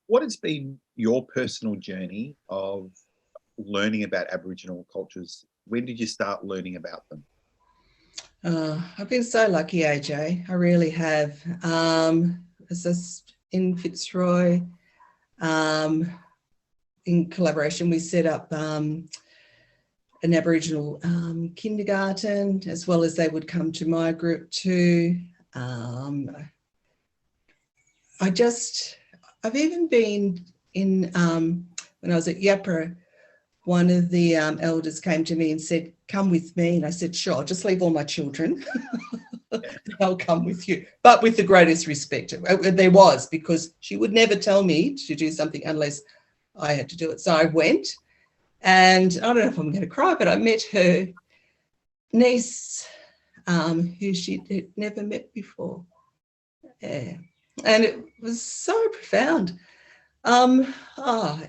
What has been your personal journey of learning about Aboriginal cultures? When did you start learning about them? I've been so lucky, AJ. I really have. In Fitzroy, in collaboration, we set up an Aboriginal kindergarten, as well as they would come to my group too. I've even been in, when I was at Yapra, one of the elders came to me and said, come with me. And I said, sure, I'll just leave all my children. I'll come with you. But with the greatest respect. There was, because she would never tell me to do something unless I had to do it. So I went, and I don't know if I'm going to cry, but I met her niece, who she had never met before. Yeah. And it was so profound. And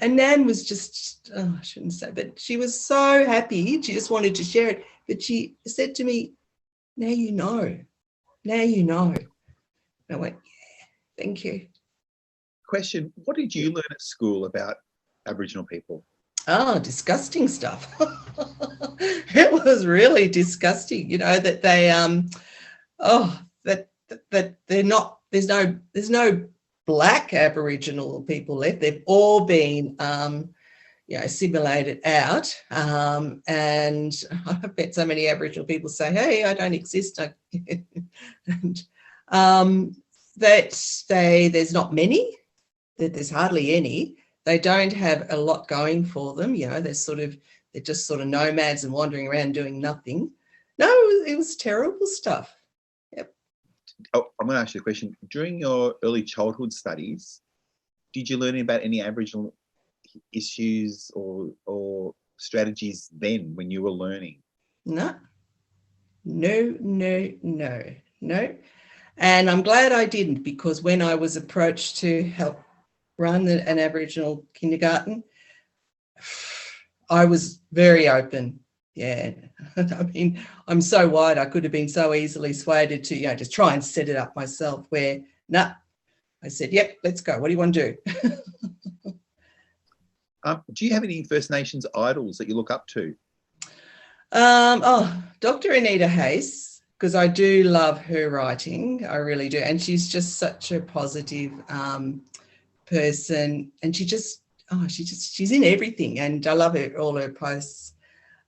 Nan was just, I shouldn't say, but she was so happy. She just wanted to share it. But she said to me, now you know. Now you know. And I went, yeah, thank you. Question, what did you learn at school about Aboriginal people? Oh, disgusting stuff. It was really disgusting, that they, that they're not, there's no black Aboriginal people left. They've all been, assimilated out. And I've met so many Aboriginal people say, hey, I don't exist. And there's not many, that there's hardly any. They don't have a lot going for them. They're just sort of nomads and wandering around doing nothing. No, it was terrible stuff. Yep. Oh, I'm going to ask you a question. During your early childhood studies, did you learn about any Aboriginal issues or strategies then when you were learning? No. And I'm glad I didn't, because when I was approached to help run an Aboriginal kindergarten, I was very open. Yeah. I mean, I'm so wide, I could have been so easily swayed to, just try and set it up myself, where, I said, yep, let's go. What do you want to do? Do you have any First Nations idols that you look up to? Dr. Anita Hayes, because I do love her writing. I really do. And she's just such a positive person, and she's in everything, and I love all her posts.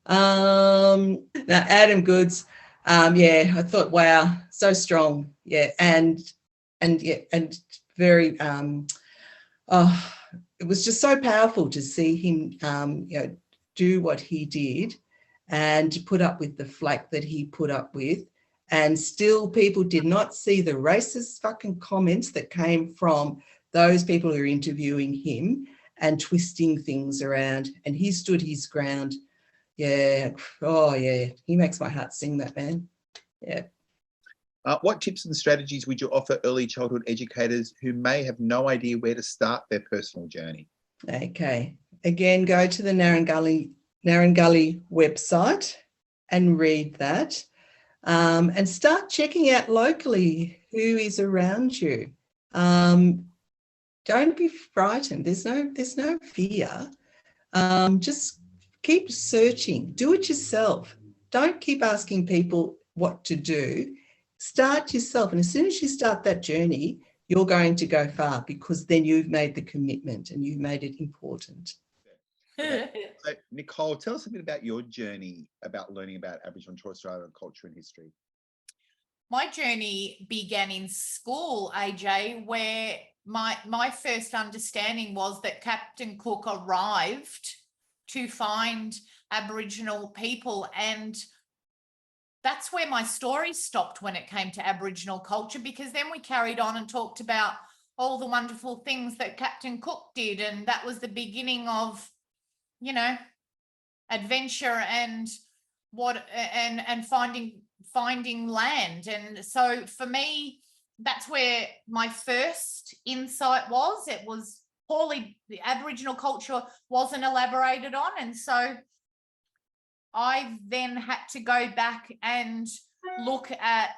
Now Adam Goods, I thought, wow, so strong, and very it was just so powerful to see him do what he did, and to put up with the flack that he put up with, and still people did not see the racist fucking comments that came from those people who are interviewing him and twisting things around, and he stood his ground. Yeah. Oh, yeah. He makes my heart sing, that man. Yeah. What tips and strategies would you offer early childhood educators who may have no idea where to start their personal journey? Okay. Again, go to the Narangully website and read that, and start checking out locally who is around you. Don't be frightened. There's no fear. Just keep searching. Do it yourself. Don't keep asking people what to do. Start yourself. And as soon as you start that journey, you're going to go far, because then you've made the commitment and you've made it important. Okay. So, Nicole, tell us a bit about your journey about learning about Aboriginal and Torres Strait Islander culture and history. My journey began in school, AJ, where my first understanding was that Captain Cook arrived to find Aboriginal people, and that's where my story stopped when it came to Aboriginal culture, because then we carried on and talked about all the wonderful things that Captain Cook did, and that was the beginning of, adventure and finding land. And so for me, that's where my first insight was. It was the Aboriginal culture wasn't elaborated on. And so I then had to go back and look at,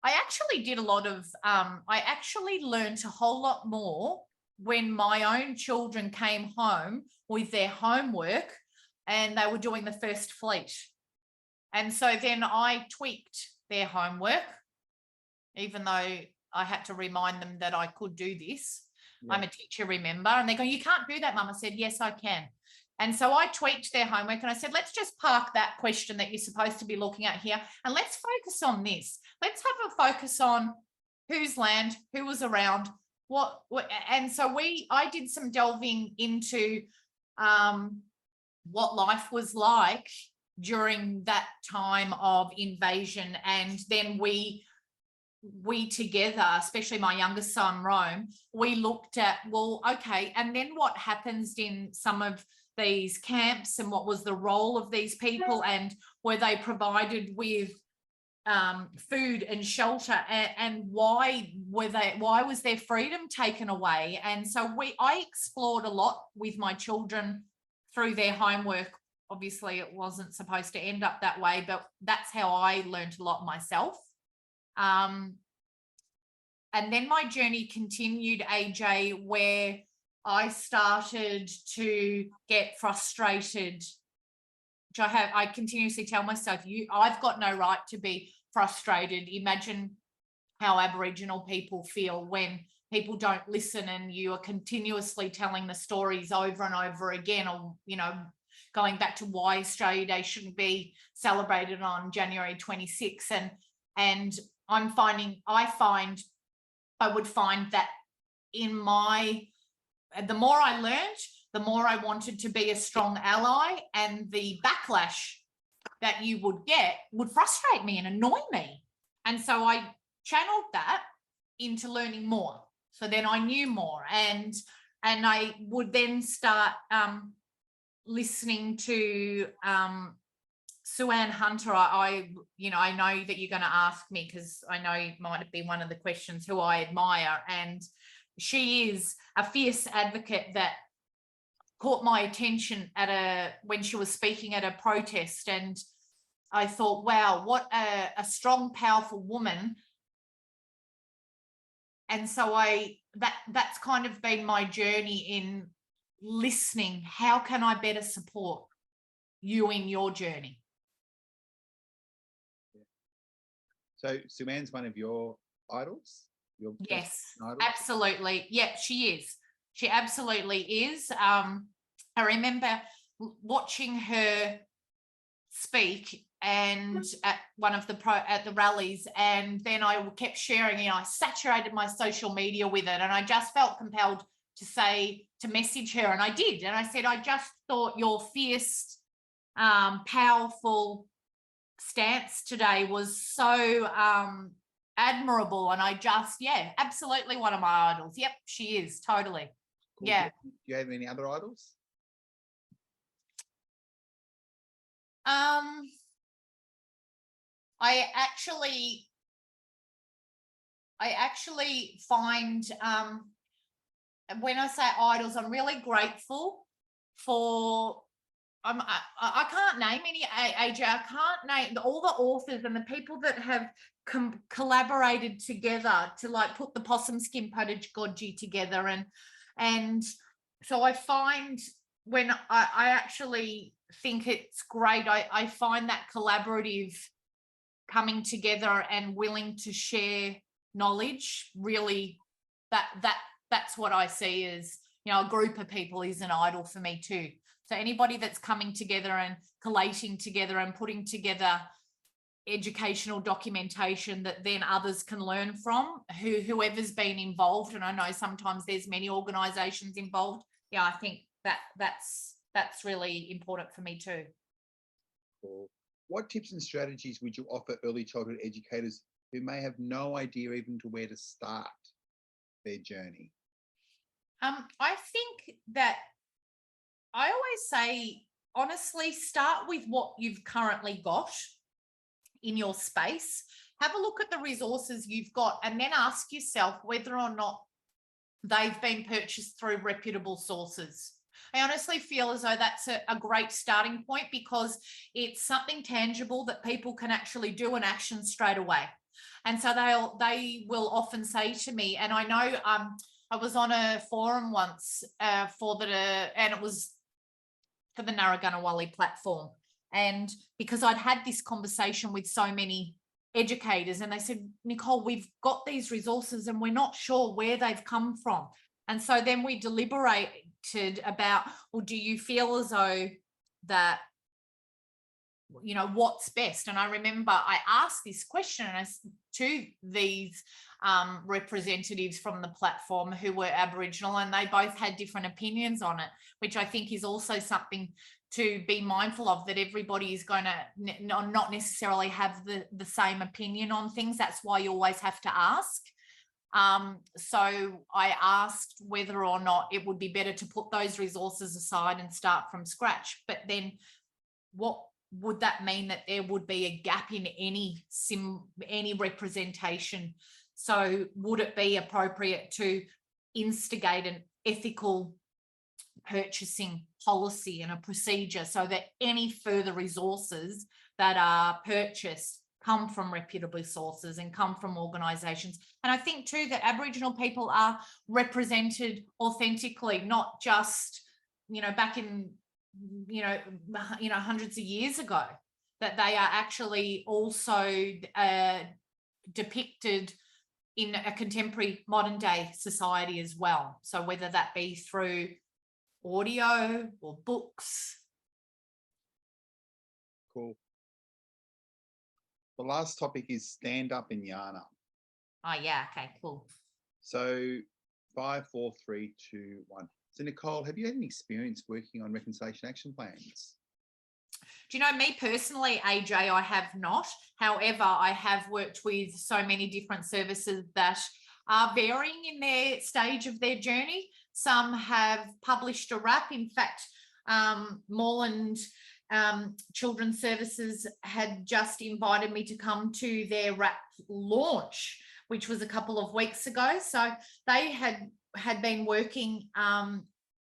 I actually did a lot of, I actually learned a whole lot more when my own children came home with their homework and they were doing the first fleet. And so then I tweaked their homework, even though I had to remind them that I could do this. Yeah. I'm a teacher, remember? And they go, you can't do that, Mum. I said, yes, I can. And so I tweaked their homework and I said, let's just park that question that you're supposed to be looking at here and let's focus on this. Let's have a focus on whose land, who was around, what and so I did some delving into what life was like during that time of invasion. And then we together, especially my youngest son, Rome, we looked at, well, okay, and then what happens in some of these camps and what was the role of these people and were they provided with food and shelter and why was their freedom taken away? And so I explored a lot with my children through their homework. Obviously it wasn't supposed to end up that way, but that's how I learned a lot myself. And then my journey continued, AJ, where I started to get frustrated, which I continuously tell myself, I've got no right to be frustrated. Imagine how Aboriginal people feel when people don't listen and you are continuously telling the stories over and over again, or, you know, going back to why Australia Day shouldn't be celebrated on January 26th. And I would find that the more I learned, the more I wanted to be a strong ally, and the backlash that you would get would frustrate me and annoy me. And so I channeled that into learning more. So then I knew more, and I would then start listening to Sue-Ann Hunter. I know that you're going to ask me, because I know it might be one of the questions, who I admire, and she is a fierce advocate that caught my attention when she was speaking at a protest, and I thought, wow, what a strong, powerful woman. And so that's kind of been my journey in listening. How can I better support you in your journey? So Sue-Ann's one of your idols? Yes, absolutely. Yep, she is. She absolutely is. I remember watching her speak and at one of the rallies, and then I kept sharing, I saturated my social media with it, and I just felt compelled to message her, and I did. And I said, I just thought your fierce, powerful stance today was so admirable, and absolutely one of my idols. Yep, she is, totally. Cool. Yeah. Do you have any other idols? I actually find, when I say idols, I'm really grateful for, I can't name any, AJ, I can't name all the authors and the people that have collaborated together to put the possum skin pedagogy together. And so I find, when I actually think it's great, I find that collaborative coming together and willing to share knowledge, really, that's what I see as, a group of people is an idol for me too. So anybody that's coming together and collating together and putting together educational documentation that then others can learn from, whoever's been involved, and I know sometimes there's many organisations involved. Yeah, I think that's really important for me too. Cool. What tips and strategies would you offer early childhood educators who may have no idea even to where to start their journey? I think that I always say, honestly, start with what you've currently got in your space. Have a look at the resources you've got, and then ask yourself whether or not they've been purchased through reputable sources. I honestly feel as though that's a great starting point, because it's something tangible that people can actually do and action straight away. And so they will often say to me, and I know I was on a forum once and it was for the Narragansett platform. And because I'd had this conversation with so many educators, and they said, Nicole, we've got these resources and we're not sure where they've come from. And so then we deliberated about, well, do you feel as though that, you know, what's best? And I remember I asked this question to these representatives from the platform who were Aboriginal, and they both had different opinions on it, which I think is also something to be mindful of, that everybody is going to not necessarily have the same opinion on things. That's why you always have to ask. So I asked whether or not it would be better to put those resources aside and start from scratch. But then what would that mean? That there would be a gap in any representation? So would it be appropriate to instigate an ethical purchasing policy and a procedure so that any further resources that are purchased come from reputable sources and come from organisations? And I think too that Aboriginal people are represented authentically, not just, you know, back in, you know, hundreds of years ago, that they are actually also depicted in a contemporary modern day society as well. So whether that be through audio or books. Cool. The last topic is stand up in Yana. Oh yeah, okay, cool. So 5, 4, 3, 2, 1. So Nicole, have you had any experience working on reconciliation action plans? Do you know, me personally, AJ, I have not. However, I have worked with so many different services that are varying in their stage of their journey. Some have published a RAP. In fact, Moreland Children's Services had just invited me to come to their RAP launch, which was a couple of weeks ago. So they had been working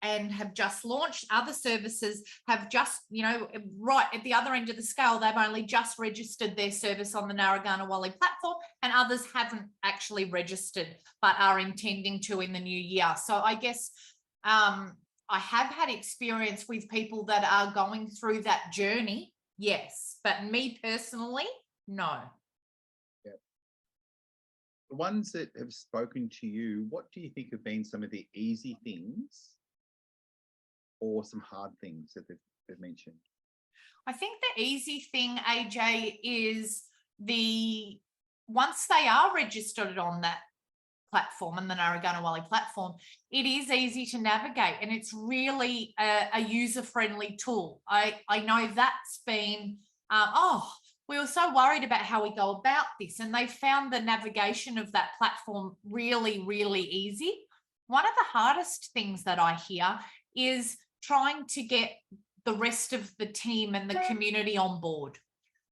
and have just launched. Other services have just, you know, right at the other end of the scale, they've only just registered their service on the Narragansett platform, and others haven't actually registered but are intending to in the new year. So I guess I have had experience with people that are going through that journey, yes, but me personally, no. Yeah. The ones that have spoken to you, what do you think have been some of the easy things or some hard things that they've mentioned? I think the easy thing, AJ, is once they are registered on that platform and the Narragansett platform, it is easy to navigate, and it's really a user-friendly tool. I know that's been, we were so worried about how we go about this, and they found the navigation of that platform really, really easy. One of the hardest things that I hear is trying to get the rest of the team and the community on board.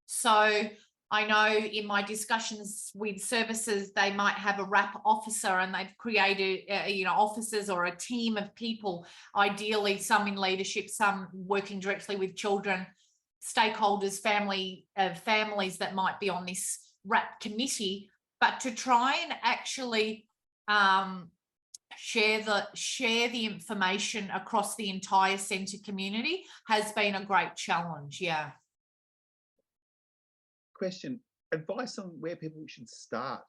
So I know in my discussions with services, they might have a RAP officer, and they've created, officers or a team of people, ideally some in leadership, some working directly with children, stakeholders, families that might be on this RAP committee, but to try and actually share the information across the entire centre community has been a great challenge. Yeah. Question, advice on where people should start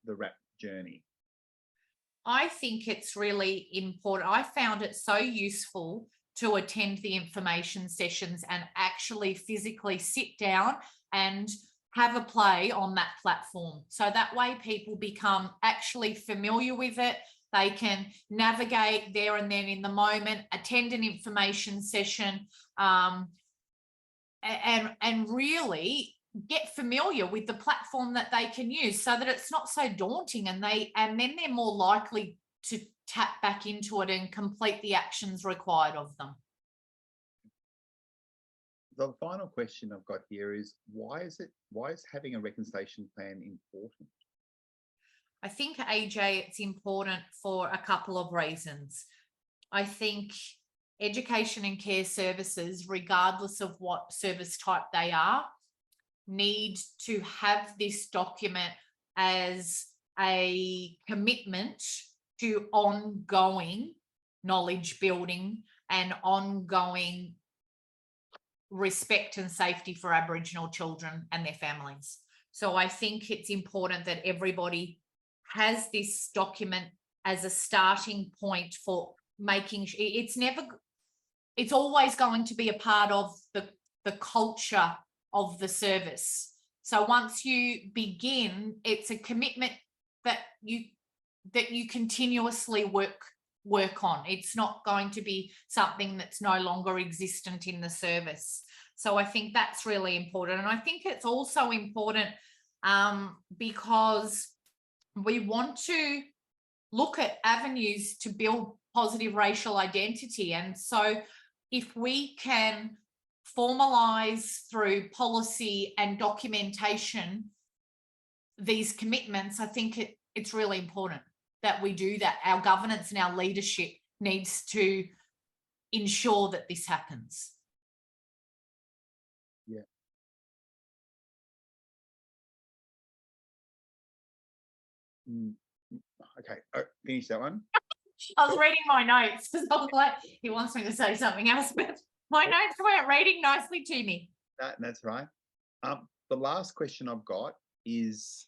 the RAP journey? I think it's really important. I found it so useful to attend the information sessions and actually physically sit down and have a play on that platform. So that way people become actually familiar with it. They can navigate there and then in the moment, attend an information session, and really get familiar with the platform that they can use, so that it's not so daunting, and then they're more likely to tap back into it and complete the actions required of them. The final question I've got here is, why is having a reconciliation plan important? I think, AJ, it's important for a couple of reasons. I think education and care services, regardless of what service type they are, need to have this document as a commitment to ongoing knowledge building and ongoing respect and safety for Aboriginal children and their families. So I think it's important that everybody has this document as a starting point for making sure it's always going to be a part of the culture of the service. So once you begin, it's a commitment that you continuously work on. It's not going to be something that's no longer existent in the service. So I think that's really important. And I think it's also important because we want to look at avenues to build positive racial identity. And so if we can formalise through policy and documentation these commitments, I think it's really important that we do that. Our governance and our leadership needs to ensure that this happens. Yeah. Okay, finish that one. I was reading my notes because I was like, he wants me to say something else, but my notes weren't reading nicely to me. That's right. The last question I've got is,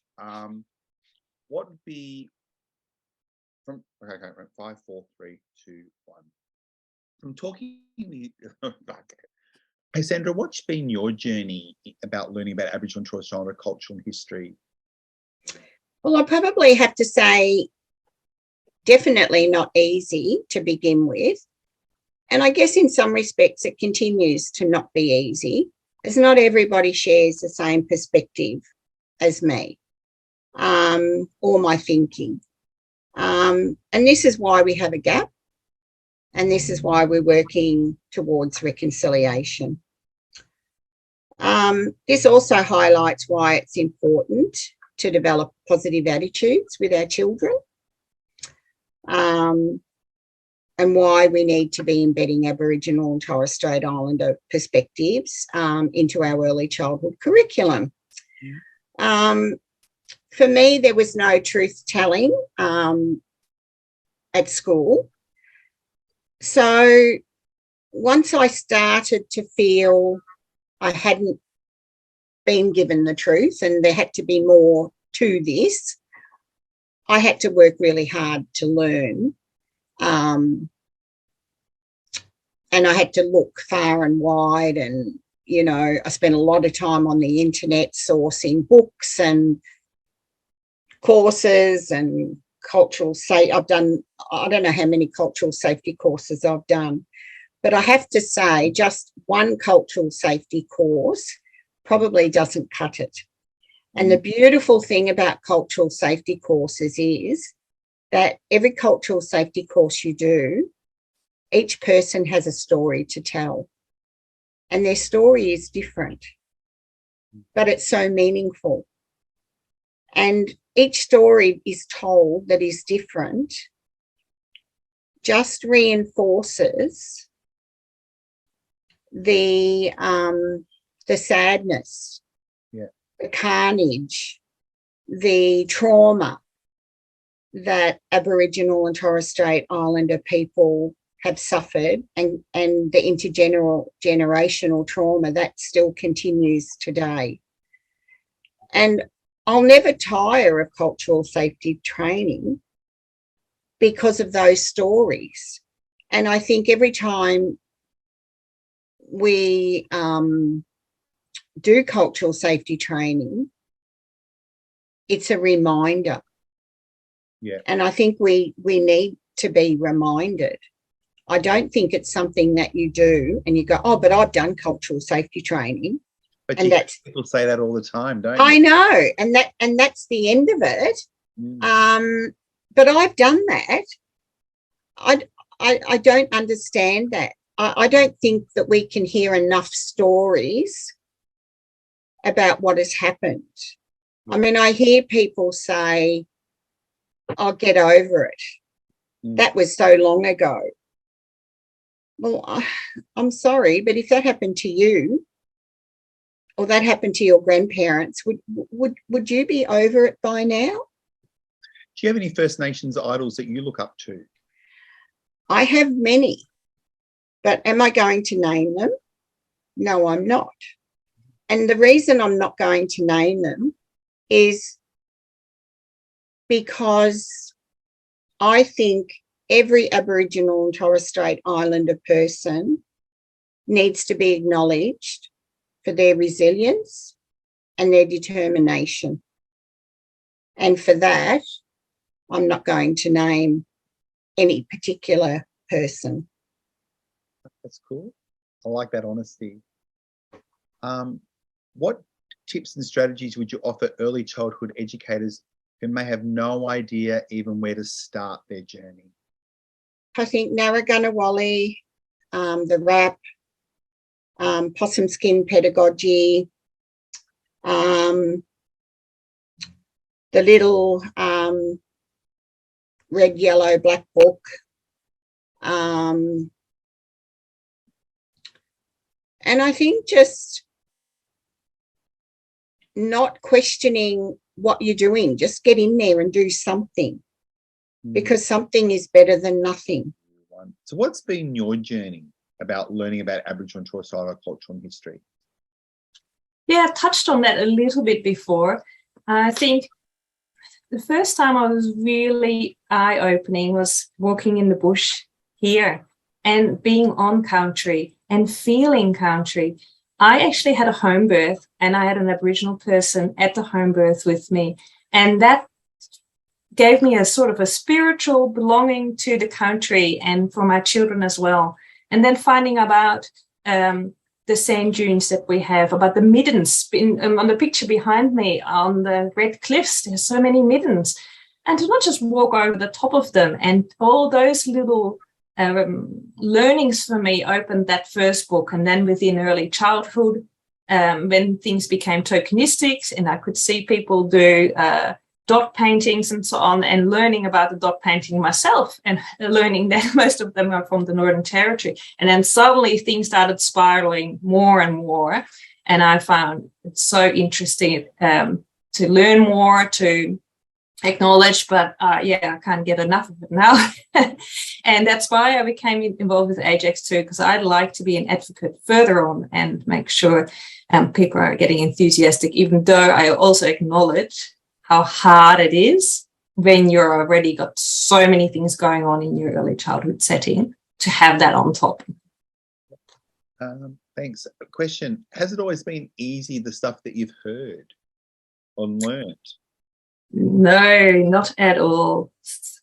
what would be from 5, 4, 3, 2, 1. From talking Hey Sandra, what's been your journey about learning about Aboriginal and Torres Strait Islander culture and history? Well, I probably have to say definitely not easy to begin with. And I guess in some respects it continues to not be easy, as not everybody shares the same perspective as me or my thinking. And this is why we have a gap, and this is why we're working towards reconciliation. This also highlights why it's important to develop positive attitudes with our children, and why we need to be embedding Aboriginal and Torres Strait Islander perspectives into our early childhood curriculum. For me, there was no truth telling at school. So once I started to feel I hadn't been given the truth and there had to be more to this, I had to work really hard to learn. And I had to look far and wide, and, you know, I spent a lot of time on the internet sourcing books and courses and cultural safety. I don't know how many cultural safety courses I've done, but I have to say just one cultural safety course probably doesn't cut it. And the beautiful thing about cultural safety courses is that every cultural safety course you do, each person has a story to tell, and their story is different, but it's so meaningful. And each story is told that is different just reinforces the sadness, the carnage, the trauma that Aboriginal and Torres Strait Islander people have suffered, and the intergenerational trauma that still continues today. And I'll never tire of cultural safety training because of those stories. And I think every time we do cultural safety training, it's a reminder. Yeah. And I think we need to be reminded. I don't think it's something that you do and you go, oh, but I've done cultural safety training. But and people say that all the time, don't you? I know, and that's the end of it. But I've done that. I don't understand that. I don't think that we can hear enough stories about what has happened. I mean, I hear people say, I'll get over it. That was so long ago. Well, I'm sorry, but if that happened to you or that happened to your grandparents, would you be over it by now? Do you have any First Nations idols that you look up to? I have many, but am I going to name them? No, I'm not. And the reason I'm not going to name them is because I think every Aboriginal and Torres Strait Islander person needs to be acknowledged for their resilience and their determination. And for that, I'm not going to name any particular person. That's cool. I like that honesty. What tips and strategies would you offer early childhood educators who may have no idea even where to start their journey? I think Narragansett, the RAP, possum skin pedagogy, the little red, yellow, black book, and I think just not questioning what you're doing, just get in there and do something, because something is better than nothing. So what's been your journey about learning about Aboriginal and Torres Strait Islander culture and history? Yeah, I touched on that a little bit before. I think the first time I was really eye-opening was walking in the bush here and being on country and feeling country. I actually had a home birth, and I had an Aboriginal person at the home birth with me, and that gave me a sort of a spiritual belonging to the country and for my children as well. And then finding about the sand dunes that we have, about the middens on the picture behind me on the red cliffs, there's so many middens, and to not just walk over the top of them. And all those little learnings for me opened that first book. And then within early childhood, when things became tokenistic and I could see people do dot paintings and so on, and learning about the dot painting myself and learning that most of them are from the Northern Territory. And then suddenly things started spiraling more and more. And I found it so interesting to learn more, to acknowledge, but I can't get enough of it now. And that's why I became involved with AGECS too, because I'd like to be an advocate further on and make sure people are getting enthusiastic, even though I also acknowledge how hard it is when you're already got so many things going on in your early childhood setting to have that on top. Thanks. A question, has it always been easy, the stuff that you've heard or learned? No, not at all.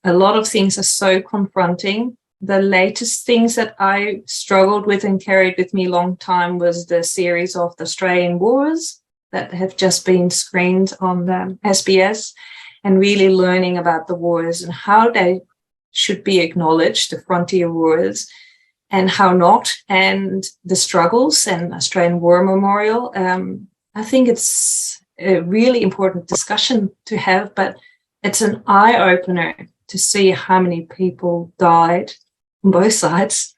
A lot of things are so confronting. The latest things that I struggled with and carried with me a long time was the series of the Australian Wars that have just been screened on the SBS, and really learning about the wars and how they should be acknowledged, the frontier wars, and how not, and the struggles and Australian War Memorial. I think it's a really important discussion to have, but it's an eye-opener to see how many people died on both sides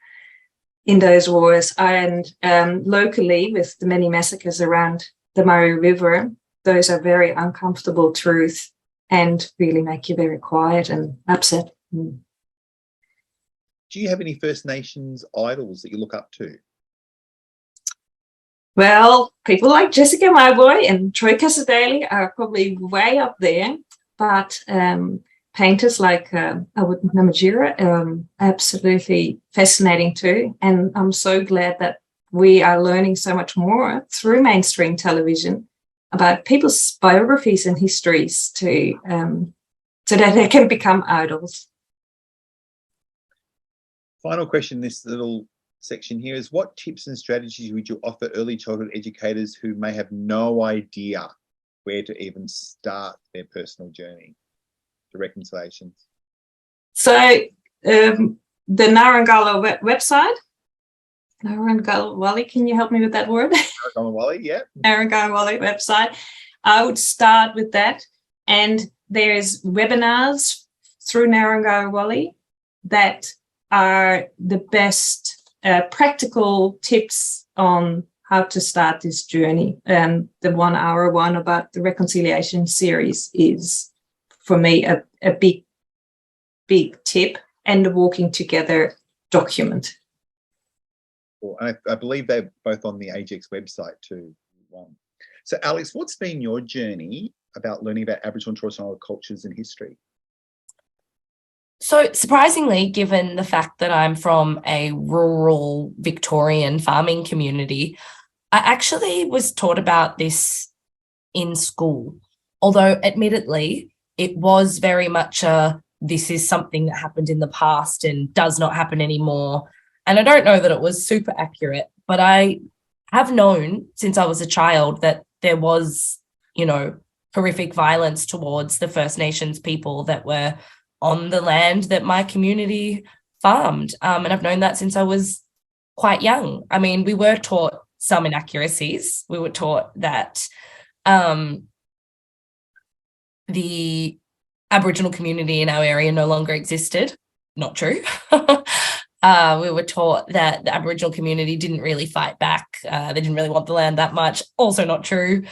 in those wars. And locally, with the many massacres around the Murray River, those are very uncomfortable truths and really make you very quiet and upset. Do you have any First Nations idols that you look up to? Well, people like Jessica Mowboy and Troy Casadale are probably way up there, but painters like Awit Namajira, absolutely fascinating too. And I'm so glad that we are learning so much more through mainstream television about people's biographies and histories so that they can become idols. Final question, this little section here is, what tips and strategies would you offer early childhood educators who may have no idea where to even start their personal journey to reconciliations? So the Narangala website, Narangala, can you help me with that word? Narangala, yeah. Narangala website. I would start with that. And there's webinars through Narangala that are the best practical tips on how to start this journey. The 1 hour one about the reconciliation series is for me a big tip, and the walking together document. Well, I believe they're both on the AGECS website too. So Alex, what's been your journey about learning about Aboriginal and Torres Strait Islander cultures and history? So surprisingly, given the fact that I'm from a rural Victorian farming community, I actually was taught about this in school, although admittedly it was very much this is something that happened in the past and does not happen anymore. And I don't know that it was super accurate, but I have known since I was a child that there was, horrific violence towards the First Nations people that were on the land that my community farmed. And I've known that since I was quite young. I mean, we were taught some inaccuracies. We were taught that the Aboriginal community in our area no longer existed. Not true. We were taught that the Aboriginal community didn't really fight back. They didn't really want the land that much. Also not true.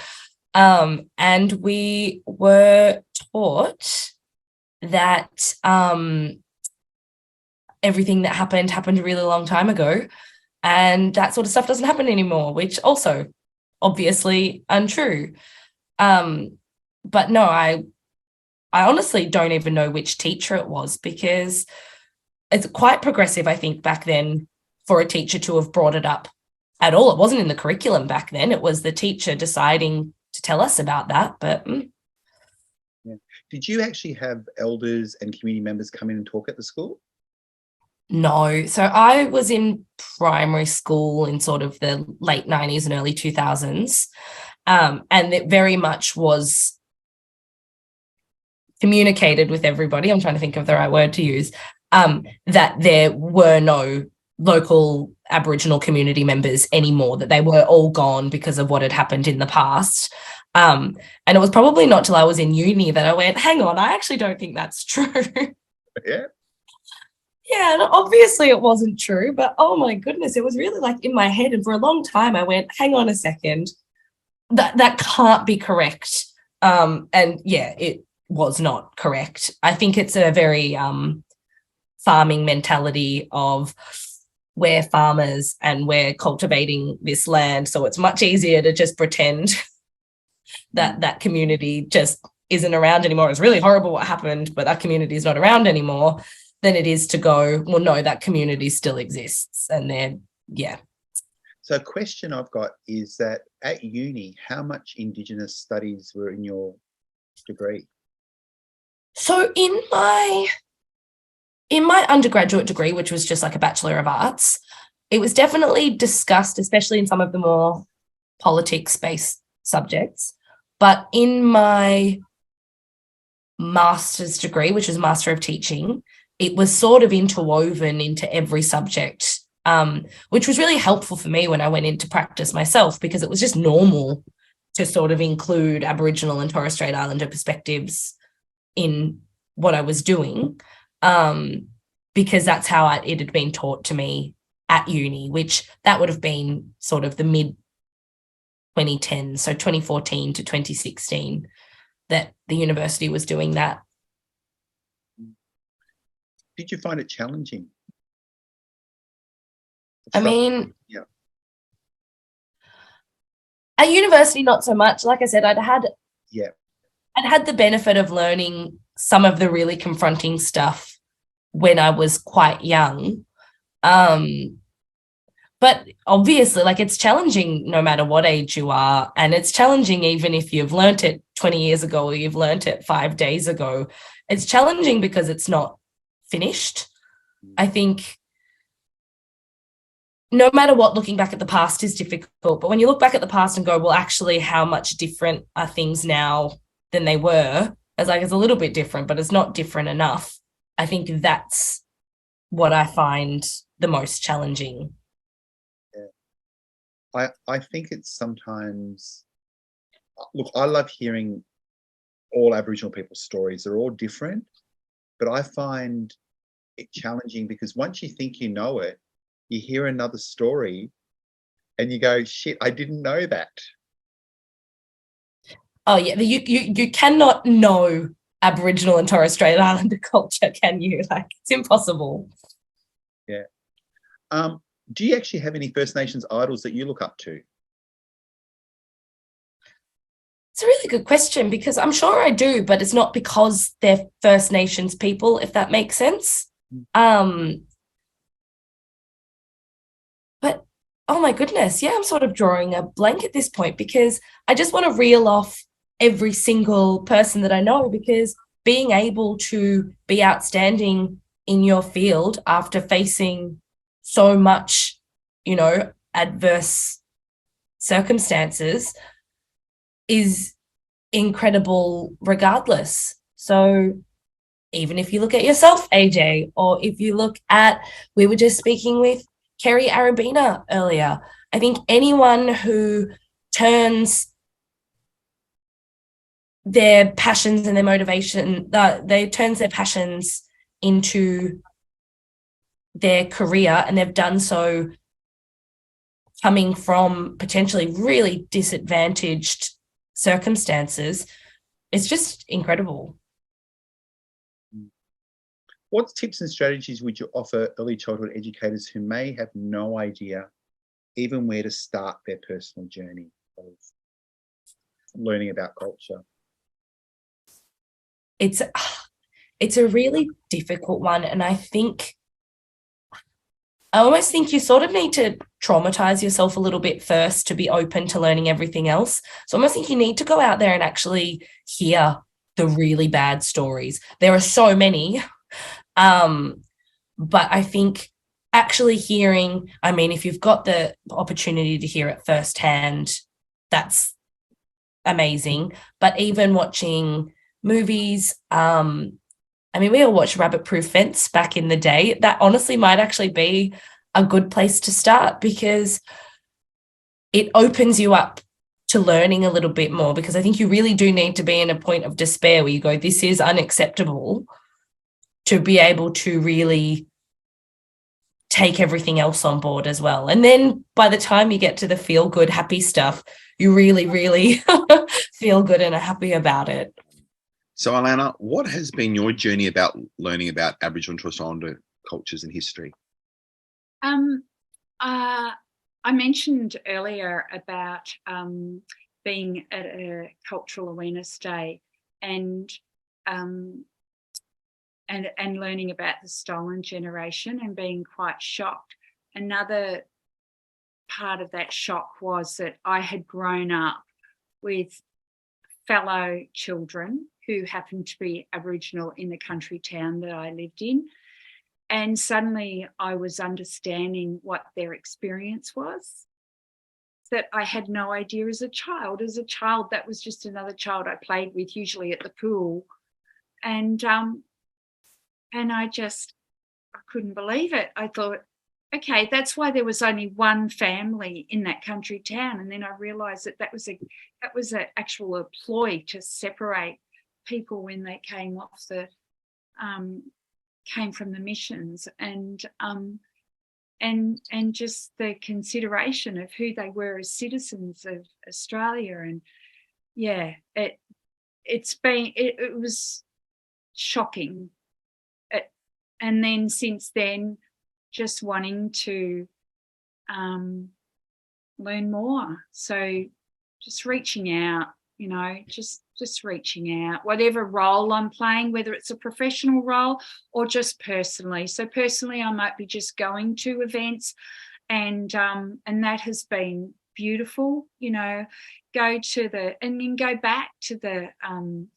And we were taught that everything that happened a really long time ago, and that sort of stuff doesn't happen anymore, which also obviously untrue. But no, I honestly don't even know which teacher it was, because it's quite progressive, I think, back then for a teacher to have brought it up at all. It wasn't in the curriculum back then. It was the teacher deciding to tell us about that. But yeah. Did you actually have elders and community members come in and talk at the school? No. So I was in primary school in sort of the late 90s and early 2000s. And it very much was communicated with everybody. I'm trying to think of the right word to use. That there were no local Aboriginal community members anymore, that they were all gone because of what had happened in the past. And it was probably not till I was in uni that I went, hang on, I actually don't think that's true. Yeah. Yeah, and obviously it wasn't true, but oh my goodness, it was really like in my head. And for a long time I went, hang on a second, that can't be correct. And yeah, it was not correct. I think it's a very farming mentality of we're farmers and we're cultivating this land, so it's much easier to just pretend that that community just isn't around anymore. It's really horrible what happened, but that community is not around anymore, than it is to go, well, no, that community still exists. And then, yeah. So a question I've got is that at uni, how much Indigenous studies were in your degree? So in my undergraduate degree, which was just like a Bachelor of Arts, it was definitely discussed, especially in some of the more politics-based subjects. But in my master's degree, which is Master of Teaching, it was sort of interwoven into every subject, which was really helpful for me when I went into practice myself, because it was just normal to sort of include Aboriginal and Torres Strait Islander perspectives in what I was doing, because that's how it had been taught to me at uni, which that would have been sort of the mid-2010s, so 2014 to 2016, that the university was doing that. Did you find it challenging? I mean, yeah. At university, not so much. Like I said, I'd had the benefit of learning some of the really confronting stuff when I was quite young. But obviously, like, it's challenging no matter what age you are. And it's challenging even if you've learnt it 20 years ago or you've learnt it 5 days ago. It's challenging because it's not finished. I think no matter what, looking back at the past is difficult. But when you look back at the past and go, well, actually, how much different are things now than they were? It's like, it's a little bit different, but it's not different enough. I think that's what I find the most challenging. Yeah. I think it's sometimes, look, I love hearing all Aboriginal people's stories. They're all different, but I find it challenging because once you think you know it, you hear another story and you go, shit, I didn't know that. Oh, yeah, you cannot know Aboriginal and Torres Strait Islander culture, can you? Like, it's impossible. Yeah. Do you actually have any First Nations idols that you look up to? It's a really good question, because I'm sure I do, but it's not because they're First Nations people, if that makes sense. But oh my goodness, yeah, I'm sort of drawing a blank at this point, because I just want to reel off every single person that I know, because being able to be outstanding in your field after facing so much, you know, adverse circumstances is incredible regardless. So even if you look at yourself, AJ, or if you look at, we were just speaking with Kerry Arabina earlier, I think anyone who turns their passions and their motivation, they turns their passions into their career, and they've done so coming from potentially really disadvantaged circumstances, it's just incredible. What tips and strategies would you offer early childhood educators who may have no idea even where to start their personal journey of learning about culture? It's a really difficult one, and I almost think you sort of need to traumatize yourself a little bit first to be open to learning everything else. So I almost think you need to go out there and actually hear the really bad stories. There are so many, but I think actually hearing, I mean, if you've got the opportunity to hear it firsthand, that's amazing. But even watching movies, I mean, we all watched Rabbit Proof Fence back in the day. That honestly might actually be a good place to start, because it opens you up to learning a little bit more, because I think you really do need to be in a point of despair where you go, this is unacceptable, to be able to really take everything else on board as well. And then by the time you get to the feel good, happy stuff, you really, really feel good and are happy about it. So, Alana, what has been your journey about learning about Aboriginal and Torres Strait Islander cultures and history? I mentioned earlier about being at a cultural awareness day and learning about the stolen generation and being quite shocked. Another part of that shock was that I had grown up with fellow children who happened to be Aboriginal in the country town that I lived in. And suddenly I was understanding what their experience was, that I had no idea as a child. As a child, that was just another child I played with, usually at the pool. And I couldn't believe it. I thought, okay, that's why there was only one family in that country town. And then I realised that was an actual ploy to separate people when they came from the missions, and just the consideration of who they were as citizens of Australia. And yeah, it was shocking. And then since then, just wanting to learn more. So just reaching out, just reaching out, whatever role I'm playing, whether it's a professional role or just personally. So personally, I might be just going to events, and that has been beautiful, go back to the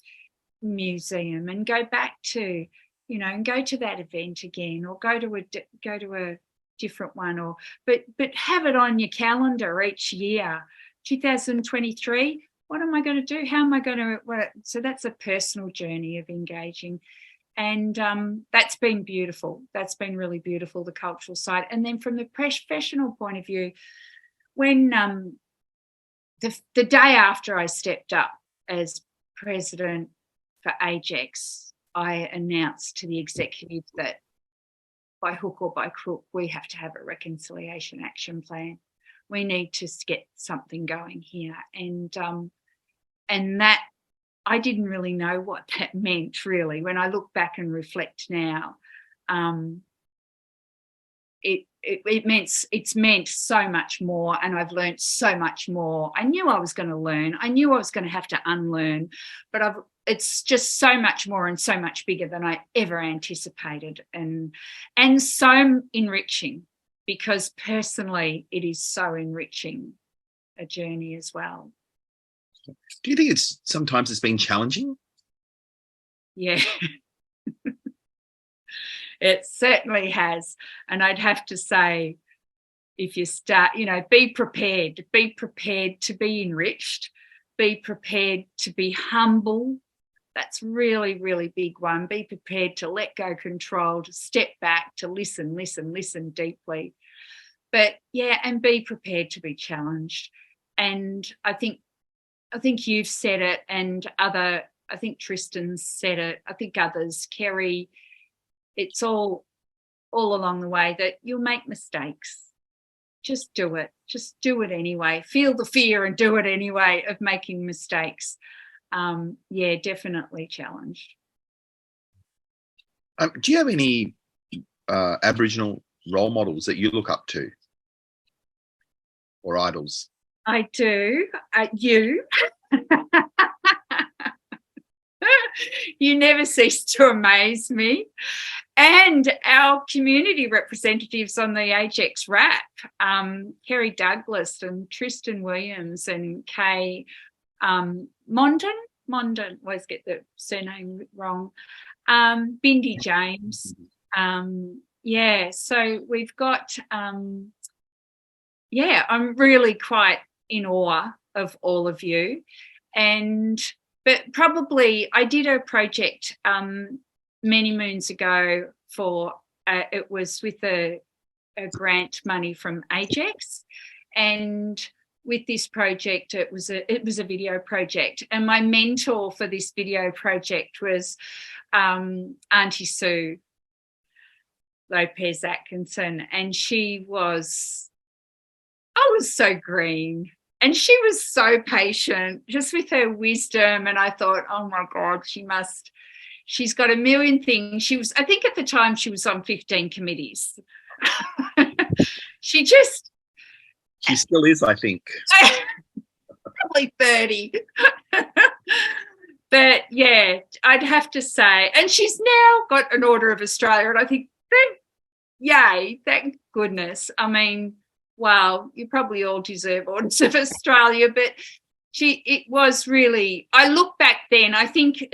museum and go back to, and go to that event again, or go to a different one, but have it on your calendar each year. 2023, what am I going to do? How am I going to? So that's a personal journey of engaging, and that's been beautiful. That's been really beautiful, the cultural side. And then from the professional point of view, when the day after I stepped up as president for AGECS, I announced to the executive that by hook or by crook, we have to have a reconciliation action plan. We need to get something going here. And that I didn't really know what that meant, really. When I look back and reflect now, it's meant so much more, and I've learned so much more. I knew I was going to learn. I knew I was going to have to unlearn, but it's just so much more and so much bigger than I ever anticipated, and so enriching, because personally it is so enriching a journey as well. Do you think sometimes it's been challenging? Yeah. It certainly has. And I'd have to say, if you start, be prepared to be enriched, be prepared to be humble. That's really, really big one. Be prepared to let go control, to step back, to listen deeply. But yeah, and be prepared to be challenged. And I think you've said it, and I think Tristan's said it, I think others, Kerry, it's all along the way that you'll make mistakes. Just do it. Just do it anyway. Feel the fear and do it anyway of making mistakes. Yeah, definitely challenged. Do you have any Aboriginal role models that you look up to, or idols? I do. You. You never cease to amaze me. And our community representatives on the AGECS RAP, Kerry Douglas and Tristan Williams and Kay Mondon, always get the surname wrong, Bindi James. Yeah, so we've got, I'm really quite in awe of all of you. But probably I did a project many moons ago for, it was with a grant money from AGECS, and with this project it was a video project, and my mentor for this video project was Auntie Sue Lopez Atkinson, and I was so green. And she was so patient, just with her wisdom. And I thought, oh my God, she's got a million things. I think at the time she was on 15 committees. She still is, I think. Probably 30. But yeah, I'd have to say, and she's now got an Order of Australia. And I think, thank goodness. I mean, wow, you probably all deserve Orders of Australia, but it was really, I look back then, I think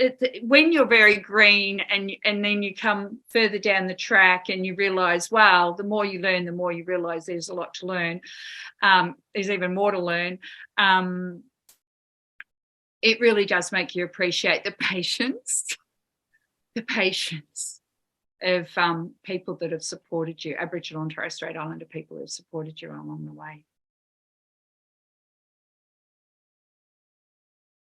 when you're very green and then you come further down the track and you realise, wow, the more you learn, the more you realise there's a lot to learn. There's even more to learn. It really does make you appreciate the patience of people that have supported you, Aboriginal and Torres Strait Islander people who have supported you along the way.